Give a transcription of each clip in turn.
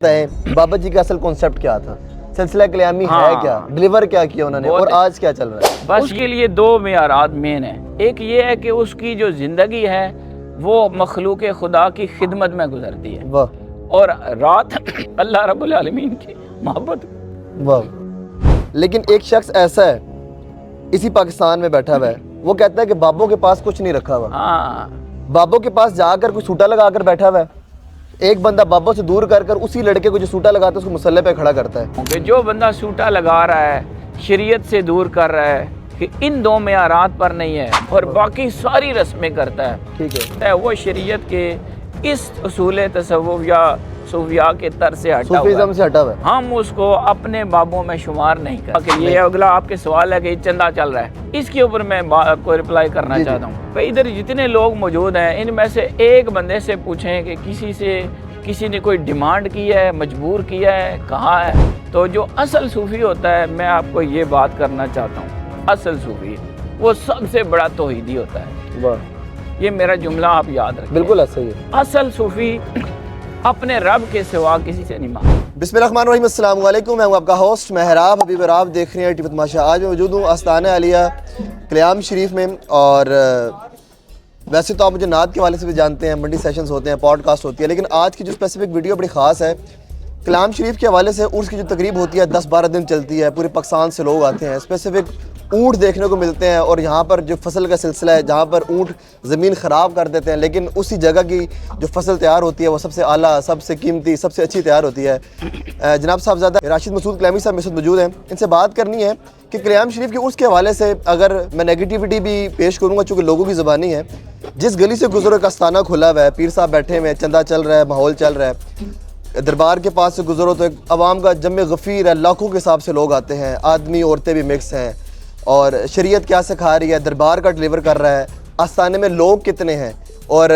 بابا جی کا اصل کانسیپٹ کیا تھا؟ سلسلہ کلیامی ہے کیا؟ ڈلیور کیا کیا انہوں نے اور آج کیا چل رہا ہے؟ بس اس کے لیے دو معیارات مین ہیں. ایک یہ ہے کہ اس کی جو زندگی ہے وہ مخلوق خدا کی خدمت میں گزرتی ہے اور رات اللہ رب العالمین کی محبت. لیکن ایک شخص ایسا ہے اسی پاکستان میں بیٹھا ہوا ہے، وہ کہتا ہے کہ بابوں کے پاس کچھ نہیں رکھا ہوا. بابوں کے پاس جا کر کوئی سوٹا لگا کر بیٹھا ہوا ہے. ایک بندہ بابوں سے دور کر اسی لڑکے کو جو سوٹا لگاتا ہے اس کو مسلح پہ کھڑا کرتا ہے. کہ جو بندہ سوٹا لگا رہا ہے شریعت سے دور کر رہا ہے کہ ان دو معیارات پر نہیں ہے اور باقی ساری رسمیں کرتا ہے، ٹھیک ہے، وہ شریعت کے اس اصول تصوف یا صوفیاء کے طرز سے ہٹا ہوا ہے. ہم اس کو اپنے بابوں میں شمار نہیں کرتے. یہ اگلا آپ کے سوال ہے کہ چندہ چل رہا ہے، اس کے اوپر میں کوئی رپلائی کرنا چاہتا ہوں. ادھر جتنے لوگ موجود ہیں ان میں سے ایک بندے سے پوچھیں کہ کسی نے کوئی ڈیمانڈ کی ہے، مجبور کیا ہے، کہاں ہے. تو جو اصل صوفی ہوتا ہے، میں آپ کو یہ بات کرنا چاہتا ہوں، اصل صوفی وہ سب سے بڑا توحیدی ہوتا ہے. یہ میرا جملہ آپ یاد رکھیں. بالکل صحیح ہے. اصل صوفی اپنے رب کے سوا کسی سے نہیں مانگتا. بسم اللہ الرحمن الرحیم. السلام علیکم. میں ہوں آپ کا ہوسٹ محراب حبیب اور آپ دیکھ رہے ہیں ٹی وی تماشا. آج میں موجود ہوں آستانہ عالیہ قلیام شریف میں. اور ویسے تو آپ مجھے نعت کے حوالے سے بھی جانتے ہیں، منڈی سیشنز ہوتے ہیں، پوڈ کاسٹ ہوتی ہے، لیکن آج کی جو اسپیسیفک ویڈیو بڑی خاص ہے. قلیام شریف کے حوالے سے عرس کی جو تقریب ہوتی ہے 10-12 دن چلتی ہے، پورے پاکستان سے لوگ آتے ہیں. اسپیسیفک اونٹ دیکھنے کو ملتے ہیں اور یہاں پر جو فصل کا سلسلہ ہے جہاں پر اونٹ زمین خراب کر دیتے ہیں، لیکن اسی جگہ کی جو فصل تیار ہوتی ہے وہ سب سے اعلیٰ، سب سے قیمتی، سب سے اچھی تیار ہوتی ہے. جناب صاحبزادہ راشد مسعود کلیامی صاحب میرے ساتھ موجود ہیں. ان سے بات کرنی ہے کہ قلیام شریف کے عرس کے حوالے سے اگر میں نیگیٹیوٹی بھی پیش کروں گا چونکہ لوگوں کی زبانی ہے، جس گلی سے گزرو کا آستانہ کھلا ہوا ہے، پیر صاحب بیٹھے ہوئے ہیں، چندہ چل رہا ہے، ماحول چل رہا ہے. دربار کے پاس سے گزرو تو ایک عوام کا جمع غفیر ہے، لاکھوں کے حساب سے لوگ آتے ہیں، آدمی عورتیں بھی مکس ہیں. اور شریعت کیا سکھا رہی ہے، دربار کا ڈلیور کر رہا ہے، آستانے میں لوگ کتنے ہیں اور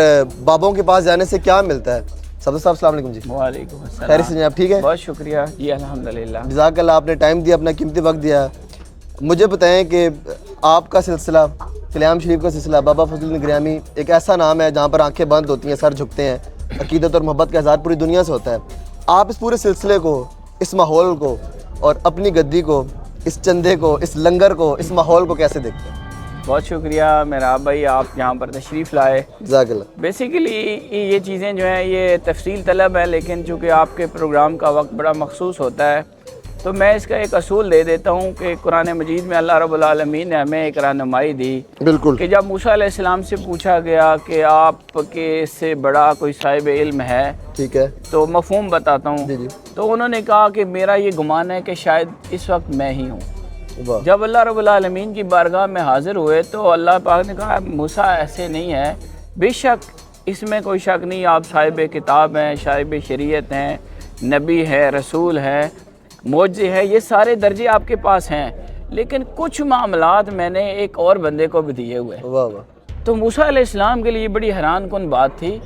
بابوں کے پاس جانے سے کیا ملتا ہے. صدر صاحب السلام علیکم. جی وعلیکم السلام. خیریت سے آپ ٹھیک ہیں؟ بہت شکریہ جی الحمدللہ. جزاک اللہ، آپ نے ٹائم دیا، اپنا قیمتی وقت دیا. مجھے بتائیں کہ آپ کا سلسلہ قلیام شریف کا سلسلہ، بابا فضل الدین گریامی ایک ایسا نام ہے جہاں پر آنکھیں بند ہوتی ہیں، سر جھکتے ہیں، عقیدت اور محبت کا اظہار پوری دنیا سے ہوتا ہے. آپ اس پورے سلسلے کو، اس ماحول کو اور اپنی گدی کو، اس چندے کو، اس لنگر کو، اس ماحول کو کیسے دیکھتے ہیں؟ بہت شکریہ میرا بھائی، آپ یہاں پر تشریف لائے. جزاک اللہ. بیسیکلی یہ چیزیں جو ہیں یہ تفصیل طلب ہے، لیکن چونکہ آپ کے پروگرام کا وقت بڑا مخصوص ہوتا ہے تو میں اس کا ایک اصول دے دیتا ہوں کہ قرآن مجید میں اللہ رب العالمین نے ہمیں ایک رہنمائی دی. بالکل. کہ جب موسیٰ علیہ السلام سے پوچھا گیا کہ آپ کے سے بڑا کوئی صاحب علم ہے، ٹھیک ہے، تو مفہوم بتاتا ہوں. جی. تو انہوں نے کہا کہ میرا یہ گمان ہے کہ شاید اس وقت میں ہی ہوں. جب اللہ رب العالمین کی بارگاہ میں حاضر ہوئے تو اللہ پاک نے کہا موسیٰ ایسے نہیں ہے، بے شک اس میں کوئی شک نہیں، آپ صاحب کتاب ہیں، صاحب شریعت ہیں، نبی ہے، رسول ہے، معجزے ہے، یہ سارے درجے آپ کے پاس ہیں، لیکن کچھ معاملات میں نے ایک اور بندے کو بھی دیے ہوئے. تو موسیٰ علیہ السلام کے لیے بڑی حیران کن بات تھی.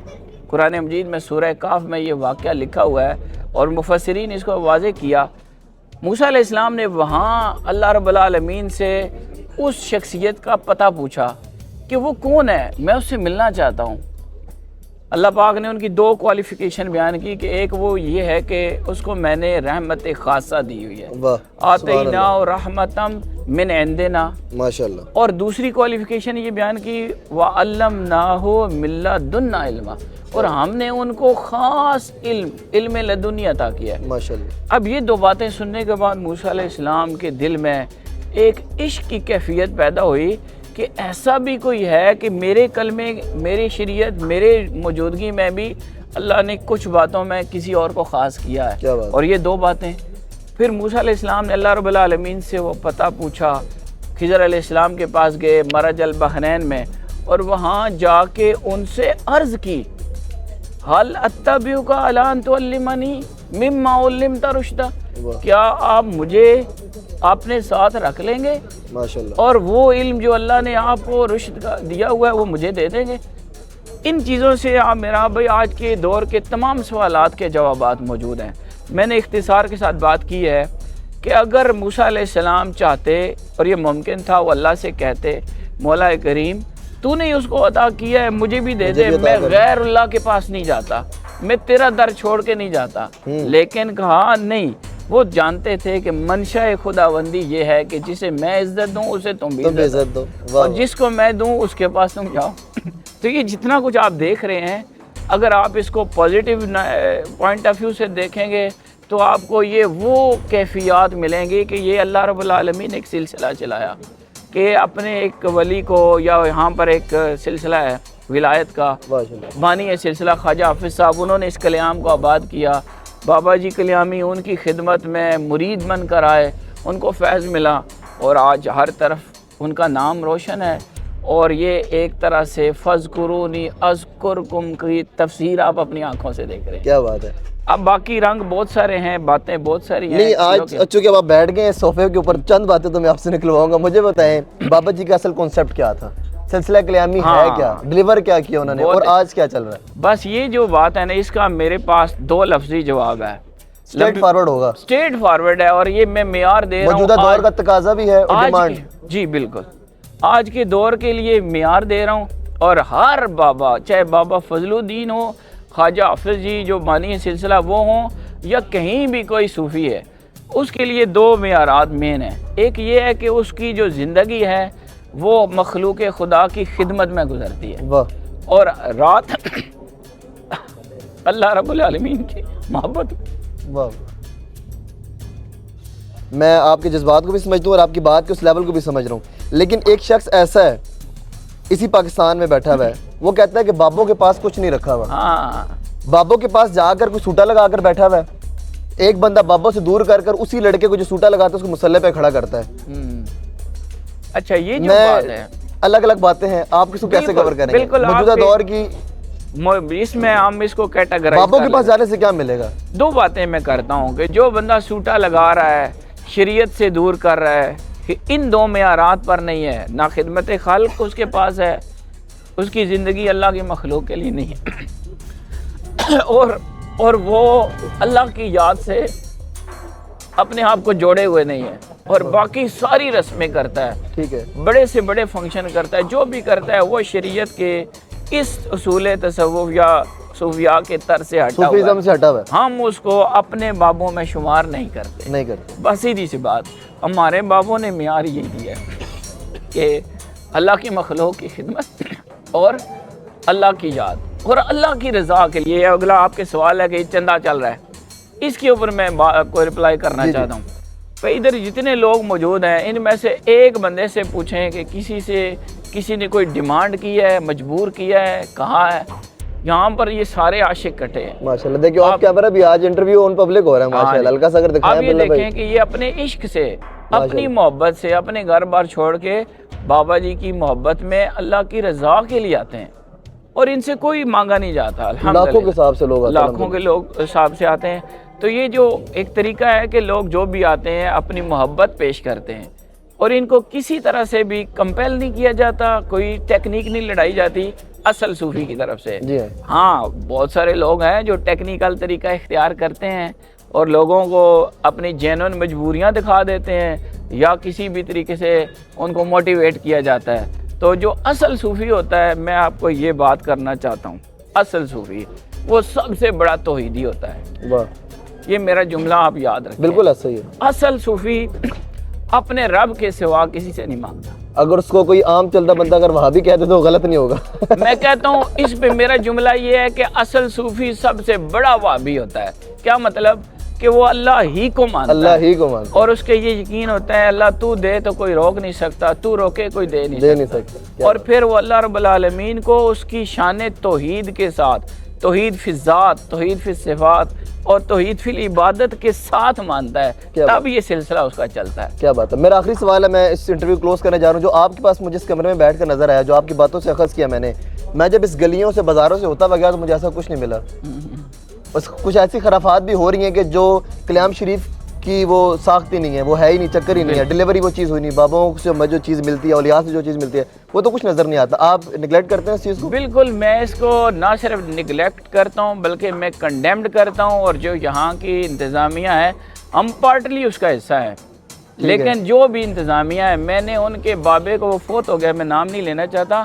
قرآن مجید میں سورہ کاف میں یہ واقعہ لکھا ہوا ہے اور مفسرین اس کو واضح کیا. موسیٰ علیہ السلام نے وہاں اللہ رب العالمین سے اس شخصیت کا پتہ پوچھا کہ وہ کون ہے، میں اس سے ملنا چاہتا ہوں. اللہ پاک نے ان کی دو کوالیفیکیشن بیان کی کہ ایک وہ یہ ہے کہ اس کو میں نے رحمت خاصہ دی ہوئی ہے، آتینا رحمتم من عندنا، ماشاءاللہ. اور دوسری کوالیفیکیشن یہ بیان کی وَعَلَّمْنَاهُ مِن لَدُنَّا عِلْمًا، اور ہم نے ان کو خاص علم لدنی عطا کیا ہے، ماشاءاللہ. اب یہ دو باتیں سننے کے بعد موسیٰ علیہ السلام کے دل میں ایک عشق کی کیفیت پیدا ہوئی کہ ایسا بھی کوئی ہے کہ میرے کلمے، میری شریعت، میرے موجودگی میں بھی اللہ نے کچھ باتوں میں کسی اور کو خاص کیا ہے. اور یہ دو باتیں پھر موسیٰ علیہ السلام نے اللہ رب العالمین سے وہ پتہ پوچھا. خضر علیہ السلام کے پاس گئے مرج البحرین میں اور وہاں جا کے ان سے عرض کی حل اتبعک علی ان تعلمنی مما علمت رشدا، کیا آپ مجھے اپنے ساتھ رکھ لیں گے ماشاءاللہ اور وہ علم جو اللہ نے آپ کو رشد کا دیا ہوا ہے وہ مجھے دے دیں گے. ان چیزوں سے آپ میرا بھائی آج کے دور کے تمام سوالات کے جوابات موجود ہیں. میں نے اختصار کے ساتھ بات کی ہے کہ اگر موسیٰ علیہ السلام چاہتے اور یہ ممکن تھا، وہ اللہ سے کہتے مولا کریم تو نے اس کو عطا کیا ہے، مجھے بھی دے دے، میں غیر اللہ کے پاس نہیں جاتا. میں تیرا در چھوڑ کے نہیں جاتا. لیکن کہا نہیں, وہ جانتے تھے کہ منشا خداوندی یہ ہے کہ جسے میں عزت دوں اسے تم بھی عزت دو, اور جس کو میں دوں اس کے پاس تم جاؤ. تو یہ جتنا کچھ آپ دیکھ رہے ہیں, اگر آپ اس کو پازیٹیو پوائنٹ آف ویو سے دیکھیں گے تو آپ کو یہ وہ کیفیات ملیں گی کہ یہ اللہ رب العالمین نے ایک سلسلہ چلایا کہ اپنے ایک ولی کو, یا یہاں پر ایک سلسلہ ہے ولایت کا, بانی ہے سلسلہ خواجہ حافظ صاحب, انہوں نے اس کلیام کو آباد کیا. بابا جی کلیامی ان کی خدمت میں مرید بن کر آئے, ان کو فیض ملا, اور آج ہر طرف ان کا نام روشن ہے. اور یہ ایک طرح سے فَاذْكُرُونِي أَذْكُرْكُمْ کی تفسیر آپ اپنی آنکھوں سے دیکھ رہے ہیں. کیا بات ہے. اب باقی رنگ بہت سارے ہیں, باتیں بہت ساری ہیں. نہیں, آج چونکہ آپ بیٹھ گئے ہیں صوفے کے اوپر, چند باتیں تو میں آپ سے نکلواؤں گا. مجھے بتائیں بابا جی کا اصل کانسیپٹ کیا تھا, سلسلہ کلیامی ہے کیا, ڈلیور کیا کیا انہوں نے, اور آج کیا چل رہا ہے؟ بس یہ جو بات ہے نا, اس کا میرے پاس 2 لفظی جواب ہے. اسٹریٹ فارورڈ ہوگا. اسٹریٹ فارورڈ ہے, اور یہ میں معیار دے رہا ہوں. موجودہ دور کا تقاضا بھی ہے اور ڈیمانڈ. جی بالکل, آج کے دور کے لیے معیار دے رہا ہوں. اور ہر بابا, چاہے بابا فضل الدین ہو, خواجہ حافظ جی جو بانی سلسلہ وہ ہوں, یا کہیں بھی کوئی صوفی ہے, اس کے لیے 2 معیارات مین ہیں. ایک یہ ہے کہ اس کی جو زندگی ہے وہ مخلوق خدا کی خدمت میں گزرتی ہے, اور رات اللہ رب العالمین کی محبت. میں آپ کے جذبات کو بھی سمجھتا ہوں اور آپ کی بات کے اس لیول کو بھی سمجھ رہا ہوں. لیکن ایک شخص ایسا ہے اسی پاکستان میں بیٹھا ہوا ہے, وہ کہتا ہے کہ بابوں کے پاس کچھ نہیں رکھا ہوا. ہاں, بابوں کے پاس جا کر کوئی سوٹا لگا کر بیٹھا ہوا ہے. ایک بندہ بابوں سے دور کر اسی لڑکے کو جو سوٹا لگاتا ہے اس کو مسلح پہ کھڑا کرتا ہے. اچھا, یہ جو بات ہے, الگ الگ باتیں ہیں, آپ اس کو کیسے کور کریں گے موجودہ دور کی اس میں ہم اس کو کیٹاگرائز بابوں کے پاس جانے سے کیا ملے گا؟ 2 باتیں میں کرتا ہوں کہ جو بندہ سوٹا لگا رہا ہے, شریعت سے دور کر رہا ہے, ان 2 معیارات پر نہیں ہے. نہ خدمت خلق اس کے پاس ہے, اس کی زندگی اللہ کی مخلوق کے لیے نہیں ہے, اور وہ اللہ کی یاد سے اپنے آپ کو جوڑے ہوئے نہیں ہے, اور باقی ساری رسمیں کرتا ہے. ٹھیک ہے, بڑے سے بڑے فنکشن کرتا ہے, جو بھی کرتا ہے وہ شریعت کے اس اصول تصوف یا صوفیاء کے طرز سے ہٹا ہوا ہے. صوفیزم سے ہٹا ہوا ہے. ہم اس کو اپنے بابوں میں شمار نہیں کرتے. بس سیدھی سی بات, ہمارے بابوں نے معیار یہی دیا ہے کہ اللہ کی مخلوق کی خدمت اور اللہ کی یاد اور اللہ کی رضا کے لیے. اگلا آپ کے سوال ہے کہ چندہ چل رہا ہے, اس کے اوپر میں کوئی رپلائی کرنا چاہتا ہوں. کہ ادھر جتنے لوگ موجود ہیں ان میں سے ایک بندے سے پوچھیں کہ کسی نے کوئی ڈیمانڈ کی ہے, مجبور کیا ہے, کہاں ہے. یہاں پر یہ سارے عاشق کٹے ہیں ماشاءاللہ. دیکھیں آپ کیا بھی آج انٹرویو آن پبلک ہو رہا ہے ماشاءاللہ. ہلکا سا اگر دکھائیں آپ یہ دیکھیں کہ یہ اپنے عشق سے, اپنی محبت سے, اپنے گھر بار چھوڑ کے بابا جی کی محبت میں اللہ کی رضا کے لیے آتے ہیں, اور ان سے کوئی مانگا نہیں جاتا. لاکھوں کے حساب سے لوگ آتے ہیں, لاکھوں کے لوگ حساب سے آتے ہیں. تو یہ جو ایک طریقہ ہے کہ لوگ جو بھی آتے ہیں اپنی محبت پیش کرتے ہیں, اور ان کو کسی طرح سے بھی کمپیل نہیں کیا جاتا, کوئی ٹیکنیک نہیں لڑائی جاتی اصل صوفی کی طرف سے. ہاں, بہت سارے لوگ ہیں جو ٹیکنیکل طریقہ اختیار کرتے ہیں اور لوگوں کو اپنی جینون مجبوریاں دکھا دیتے ہیں, یا کسی بھی طریقے سے ان کو موٹیویٹ کیا جاتا ہے. تو جو اصل صوفی ہوتا ہے, میں آپ کو یہ بات کرنا چاہتا ہوں, اصل صوفی وہ سب سے بڑا توحیدی ہوتا ہے. یہ میرا جملہ آپ یاد رکھیں. بالکل صحیح ہے. اصل صوفی اپنے رب کے سوا کسی سے نہیں مانگتا. اگر اس کو کوئی عام چلتا بندہ اگر وہاں بھی کہتے تو غلط نہیں ہوگا. میں کہتا ہوں اس پہ میرا جملہ یہ ہے کہ اصل صوفی سب سے بڑا وہابی ہوتا ہے. کیا مطلب؟ کہ وہ اللہ ہی کو مانتا ہے, اللہ ہی کو مانتا ہے, اور اس کے یہ یقین ہوتا ہے اللہ تو دے تو کوئی روک نہیں سکتا, تو روکے کوئی دے نہیں سکتا. اور پھر وہ اللہ رب العالمین کو اس کی شان توحید کے ساتھ, توحید فی الذات, توحید فی الصفات اور توحید فی العبادت کے ساتھ مانتا ہے, تب یہ سلسلہ اس کا چلتا ہے. کیا بات ہے. میرا آخری سوال ہے, میں اس انٹرویو کلوز کرنے جا رہا ہوں. جو آپ کے پاس مجھے اس کمرے میں بیٹھ کر نظر آیا, جو آپ کی باتوں سے اخذ کیا میں جب اس گلیوں سے بازاروں سے ہوتا ہوا گیا تو مجھے ایسا کچھ نہیں ملا. بس کچھ ایسی خرافات بھی ہو رہی ہیں کہ جو کلام شریف کی وہ ساخت ہی نہیں ہے, وہ ہے ہی نہیں, چکر ہی نہیں ہے, ڈیلیوری وہ چیز ہوئی نہیں. بابوں سے جو چیز ملتی ہے, اولیاء سے جو چیز ملتی ہے, وہ تو کچھ نظر نہیں آتا. آپ نگلیکٹ کرتے ہیں اس چیز کو؟ بالکل, میں اس کو نہ صرف نگلیکٹ کرتا ہوں بلکہ میں کنڈیمڈ کرتا ہوں. اور جو یہاں کی انتظامیہ ہے, ہم پارٹلی اس کا حصہ ہے, لیکن جو بھی انتظامیہ ہے, میں نے ان کے بابے کو, وہ فوت ہو گیا, میں نام نہیں لینا چاہتا,